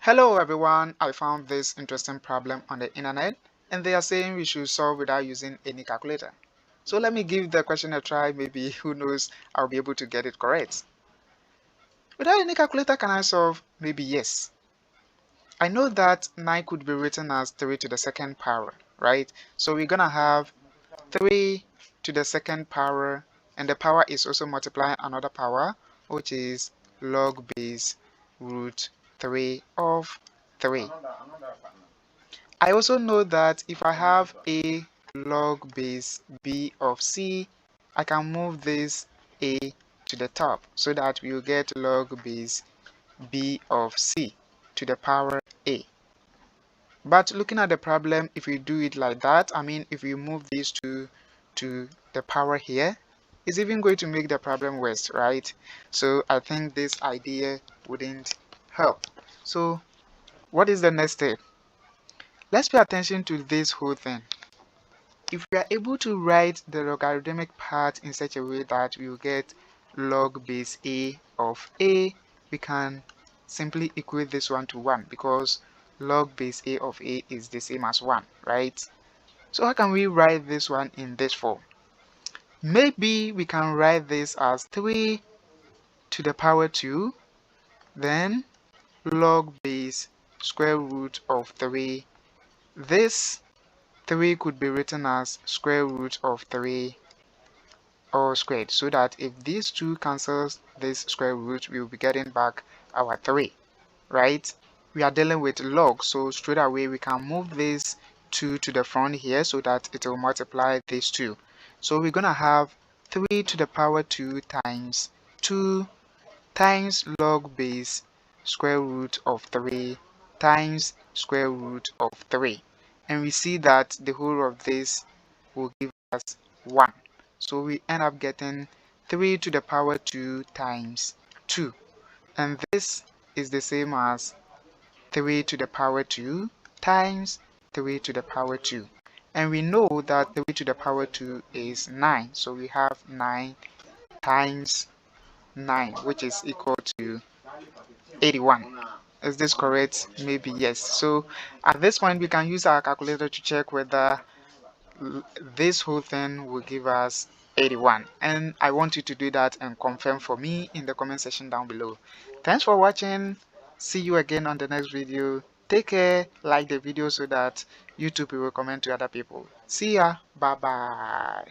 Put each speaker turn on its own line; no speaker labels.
Hello everyone, I found this interesting problem on the internet and they are saying we should solve without using any calculator. So let me give the question a try, maybe who knows I'll be able to get it correct. Without any calculator can I solve? Maybe yes. I know that 9 could be written as 3 to the second power, right? So we're gonna have 3 to the second power and the power is also multiplying another power which is log base root 3 of 3. I also know that if I have a log base b of c, I can move this a to the top so that we will get log base b of c to the power a. But looking at the problem, if we do it like that, I mean if we move these two to the power here, it's even going to make the problem worse, right? So I think this idea wouldn't help. So what is the next step? Let's pay attention to this whole thing. If we are able to write the logarithmic part in such a way that we will get log base a of a, we can simply equate this one to 1 because log base a of a is the same as 1, right? So how can we write this one in this form? Maybe we can write this as 3 to the power 2, then log base square root of 3. This 3 could be written as square root of 3 all squared, so that if these two cancels this square root, we will be getting back our 3, right? We are dealing with log, so straight away we can move this 2 to the front here so that it will multiply these two. So we're gonna have 3 to the power 2 times 2 times log base square root of 3 times square root of 3, and we see that the whole of this will give us 1. So we end up getting 3 to the power 2 times 2, and this is the same as 3 to the power 2 times 3 to the power 2, and we know that 3 to the power 2 is 9, so we have 9 times 9, which is equal to 81. Is this correct? Maybe yes. So at this point we can use our calculator to check whether this whole thing will give us 81, and I want you to do that and confirm for me in the comment section down below. Thanks for watching. See you again on the next video. Take care, like the video so that YouTube will recommend to other people. See ya. Bye bye.